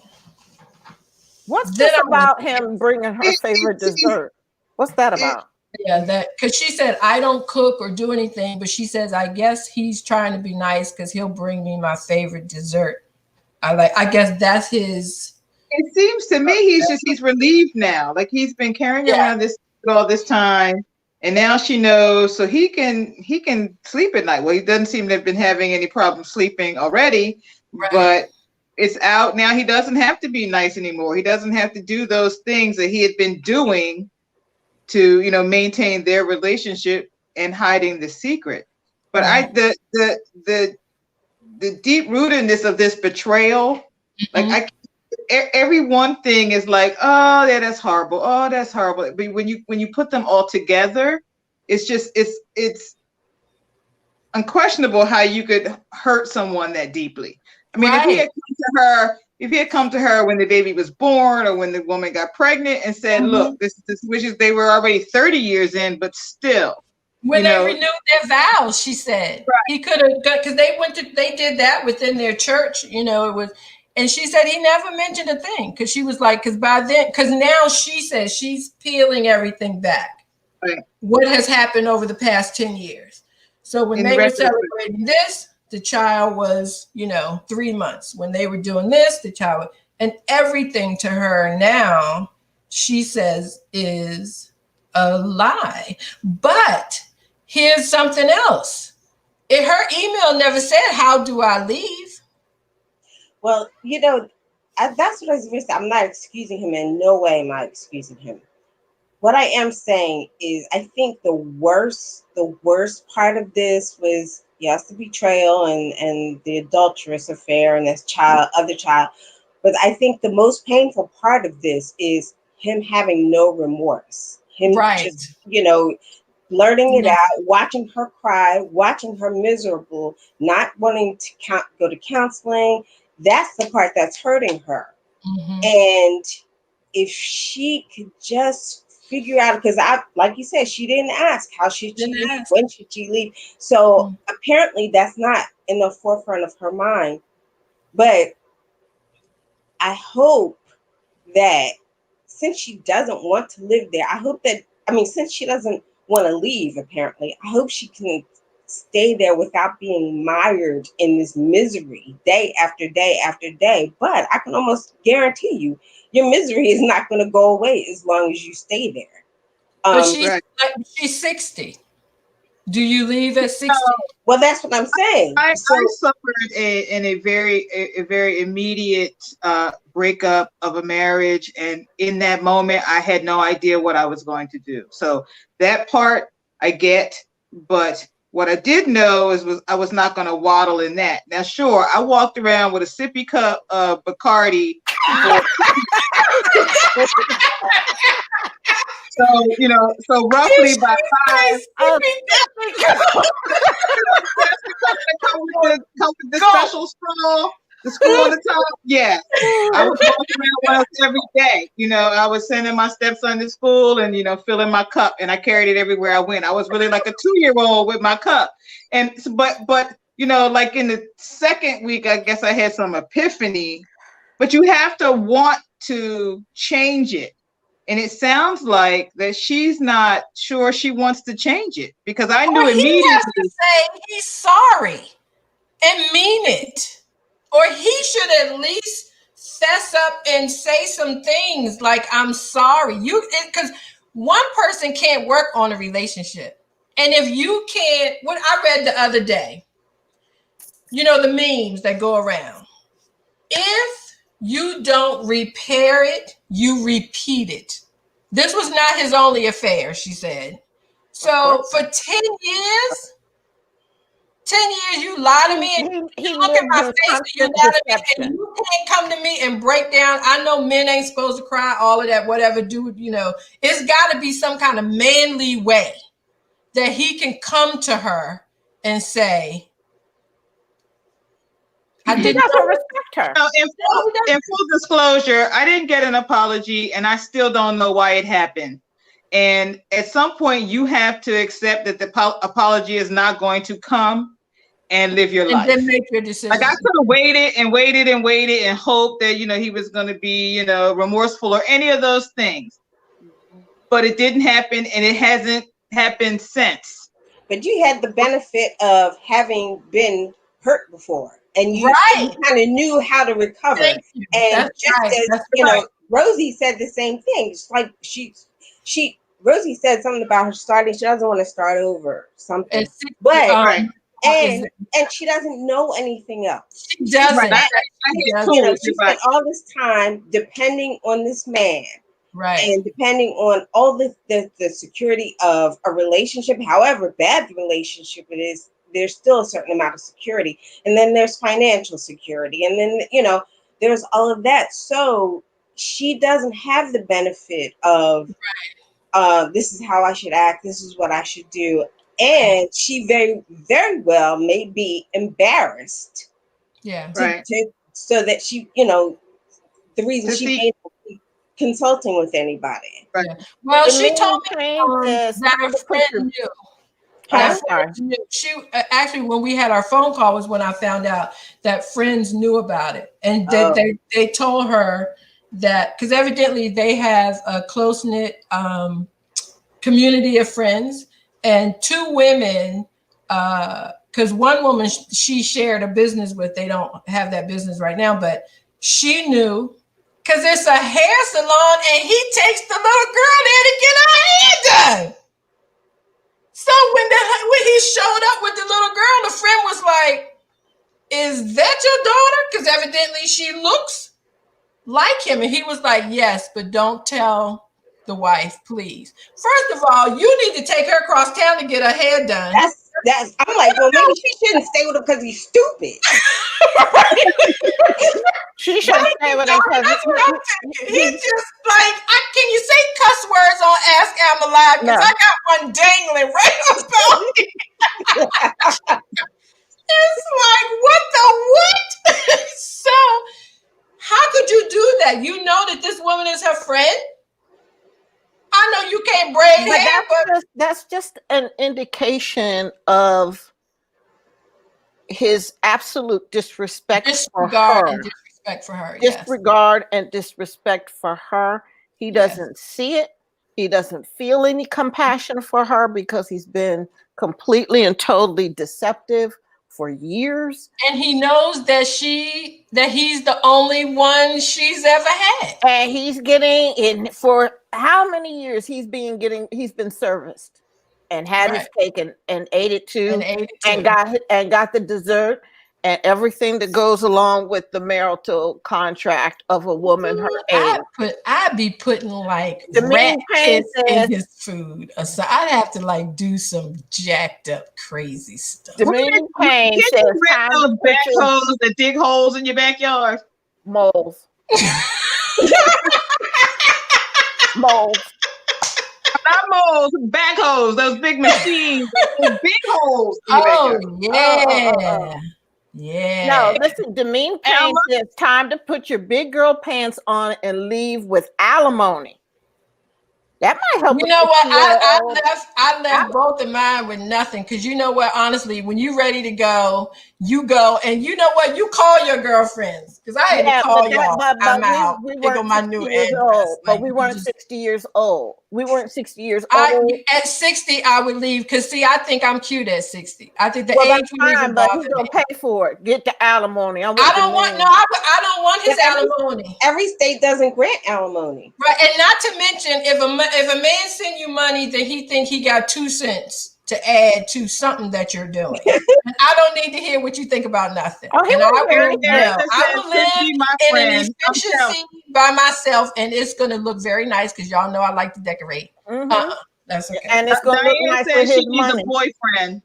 What's this about him bringing her favorite dessert? What's that about? Yeah, because she said, I don't cook or do anything, but she says, I guess he's trying to be nice because he'll bring me my favorite dessert. I guess that's his. It seems to me he's relieved now. Like, he's been carrying around this all this time, and now she knows, so he can sleep at night. Well, he doesn't seem to have been having any problem sleeping already, right. But it's out now. He doesn't have to be nice anymore. He doesn't have to do those things that he had been doing to, maintain their relationship and hiding the secret. But right. the deep rootedness of this betrayal, like every one thing is like, oh yeah, that's horrible. Oh, that's horrible. But when you put them all together, it's just it's unquestionable how you could hurt someone that deeply. I mean, right. if he had come to her when the baby was born or when the woman got pregnant and said, look, this wishes they were already 30 years in, but still. When they renewed their vows, she said, right. He could have, because they did that within their church, it was, and she said he never mentioned a thing, because she was like, because now she says she's peeling everything back. Right. What has happened over the past 10 years. So when they were celebrating this, the child was, 3 months. When they were doing this, the child, and everything to her now, she says, is a lie. But here's something else. Her email never said, how do I leave? Well, that's what I was going to say. I'm not excusing him. In no way am I excusing him. What I am saying is, I think the worst part of this was, yes, the betrayal and the adulterous affair and this other child. But I think the most painful part of this is him having no remorse. Him just, blurting it out, watching her cry, watching her miserable, not wanting to go to counseling. That's the part that's hurting her. Mm-hmm. And if she could just figure out, because like you said, she didn't ask how should she leave, when should she leave. So apparently that's not in the forefront of her mind. But I hope that since she doesn't want to live there, since she doesn't want to leave, apparently, I hope she can stay there without being mired in this misery day after day after day. But I can almost guarantee you, your misery is not going to go away as long as you stay there. But she's 60. Do you leave at 60? Well, that's what I'm saying. I suffered in a very immediate breakup of a marriage, and in that moment, I had no idea what I was going to do. So that part I get, but what I did know was I was not going to waddle in that. Now, sure, I walked around with a sippy cup of Bacardi. So roughly by 5. Come with the special straw, the screw on the top. Yeah, I was walking around every day. I was sending my stepson to school and filling my cup, and I carried it everywhere I went. I was really like a 2-year-old with my cup. And but like in the second week, I guess I had some epiphany. But you have to want to change it. And it sounds like that she's not sure she wants to change it, because I knew immediately. He has to say he's sorry and mean it. Or he should at least fess up and say some things like, I'm sorry. Because one person can't work on a relationship. And if you can't, what I read the other day, the memes that go around. If you don't repair it, you repeat it. This was not his only affair, she said. So for 10 years, you lie to me and you look at my face and you lie to me and you can't come to me and break down. I know men ain't supposed to cry, all of that, whatever, dude, it's got to be some kind of manly way that he can come to her and say, I didn't respect her. In full disclosure, I didn't get an apology, and I still don't know why it happened. And at some point, you have to accept that the apology is not going to come, and live your life. And then make your decision. Like I could have waited and hoped that he was going to be remorseful or any of those things, but it didn't happen, and it hasn't happened since. But you had the benefit of having been hurt before. And you kind of knew how to recover. And Rosie said the same thing. It's like Rosie said something about her starting. She doesn't want to start over something. But and she doesn't know anything else. She doesn't. She spent all this time depending on this man. Right. And depending on all the security of a relationship, however bad the relationship it is, there's still a certain amount of security. And then there's financial security. And then, there's all of that. So she doesn't have the benefit of, this is how I should act. This is what I should do. And she very, very well may be embarrassed. Yeah. So that she, the reason she ain't consulting with anybody. Right. Yeah. Well, she told me that her friend knew. She actually, when we had our phone call, was when I found out that friends knew about it, and they told her that, because evidently they have a close knit community of friends, and 2 women. Because one woman she shared a business with, they don't have that business right now, but she knew, because it's a hair salon, and he takes the little girl there to get her hair done. So when he showed up with the little girl, the friend was like, "Is that your daughter?" Because evidently she looks like him. And he was like, yes, but don't tell the wife, please. First of all, you need to take her across town to get her hair done. That's I'm like, well, maybe she shouldn't stay with him because he's stupid. She shouldn't stay with him because he's just like, can you say cuss words on Ask Alma Live? Because I got one dangling right about me. It's like, what the what? So how could you do that? You know that this woman is her friend. I know you can't braid hair, but that's just an indication of his absolute disregard for her. Disregard and disrespect for her. He doesn't see it. He doesn't feel any compassion for her because he's been completely and totally deceptive for years. And he knows that he's the only one she's ever had. And he's getting in for how many years he's been serviced and had his cake and ate it too. And got the dessert and everything that goes along with the marital contract of a woman her age. I'd be putting like rat piss in his food. So I'd have to like do some jacked up crazy stuff. Dominion Payne says those backhoes that dig holes in your backyard. Moles. Moles. Not moles, backhoes, those big machines, those big holes. Yeah. No, listen, Demean Payne says time to put your big girl pants on and leave with alimony. That might help. You know what? I left both of mine with nothing because you know what? Honestly, when you're ready to go, you go, and you know what? You call your girlfriends because I had to call y'all. I'm out. We weren't my new address. But we weren't 60 years old. We weren't 60 years old. At 60, I would leave because see, I think I'm cute at 60. I think the age we leave. But who's gonna pay for it? Get the alimony. I don't want his alimony. Every state doesn't grant alimony. Right, and not to mention if a man send you money, then he think he got 2 cents to add to something that you're doing. And I don't need to hear what you think about nothing. I will live in an efficiency by myself, and it's going to look very nice because y'all know I like to decorate. That's okay. And it's going to look nice for his money. A boyfriend.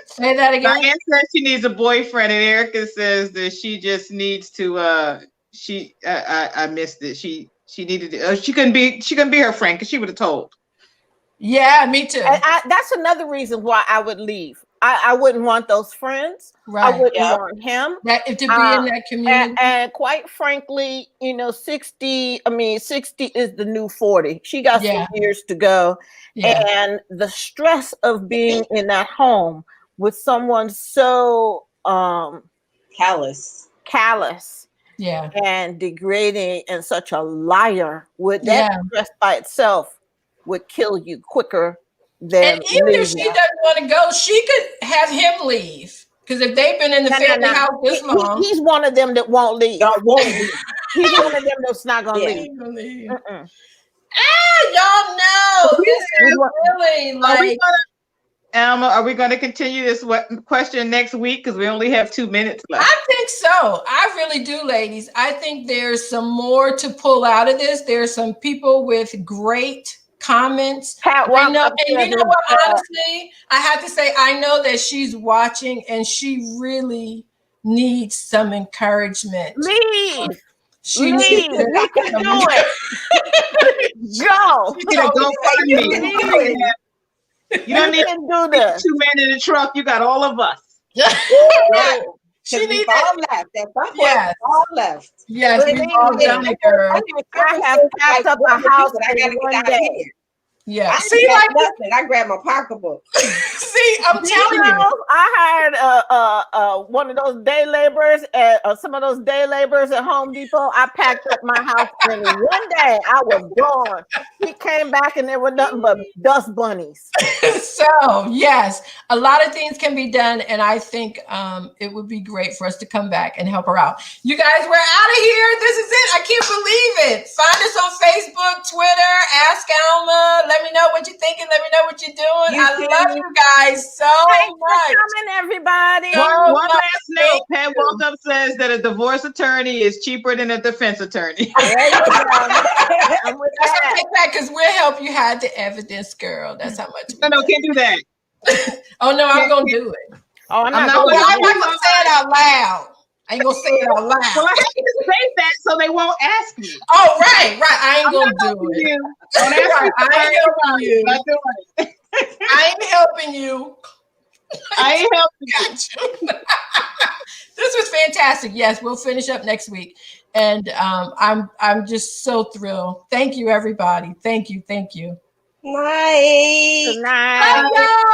Say that again. Diane says she needs a boyfriend, and Erica says that she just needs to. I missed it. She needed to, she couldn't be her friend because she would have told. Yeah, me too. And that's another reason why I would leave. I wouldn't want those friends. Right. I wouldn't want him. To be in that community. And quite frankly, 60 is the new 40. She got some years to go. Yeah. And the stress of being in that home with someone so callous. Yeah. And degrading and such a liar, that stress by itself would kill you quicker than. And even if she doesn't want to go, she could have him leave. Because if they've been in the family house this long, he's one of them that won't leave. He's one of them that's not gonna leave. Y'all know this is really like. Alma, are we going to continue this question next week? Because we only have 2 minutes left. I think so. I really do, ladies. I think there's some more to pull out of this. There's some people with great comments. And you know what? Honestly, I have to say, I know that she's watching and she really needs some encouragement. Leave. She needs to do it. Go. Go find me. You don't need to do this. 2 men in the truck. You got all of us. She needs all left. All left. Yes, we all done it, girl. I have packed up my house I gotta get out of here. Yeah. See, like nothing. I grabbed my pocketbook. See, I'm telling you. I hired one of those day laborers some of those day laborers at Home Depot. I packed up my house and in one day I was gone. He came back and there were nothing but dust bunnies. So yes, a lot of things can be done, and I think it would be great for us to come back and help her out. You guys, we're out of here. This is it. I can't believe it. Find us on Facebook, Twitter, Ask Alma. Let me know what you're thinking. Let me know what you're doing. I love you guys so Thanks much. for coming, everybody. One last note. Pat Walkup says that a divorce attorney is cheaper than a defense attorney. There you go. I'm with That's that. okay, Pat, because we'll help you hide the evidence, girl. That's how much. No, can't do that. Oh no, I'm gonna do it. Oh, I'm not not Well, I'm going not gonna say it out loud. I ain't gonna say it out loud. Well, I have to say that so they won't ask me. Oh, right. I ain't gonna do it. You. Don't ask me. I ain't helping you. Not doing it. I ain't helping you. I ain't helping you. Got you. This was fantastic. Yes, we'll finish up next week, and I'm just so thrilled. Thank you, everybody. Thank you. Night. Good night. Bye, y'all.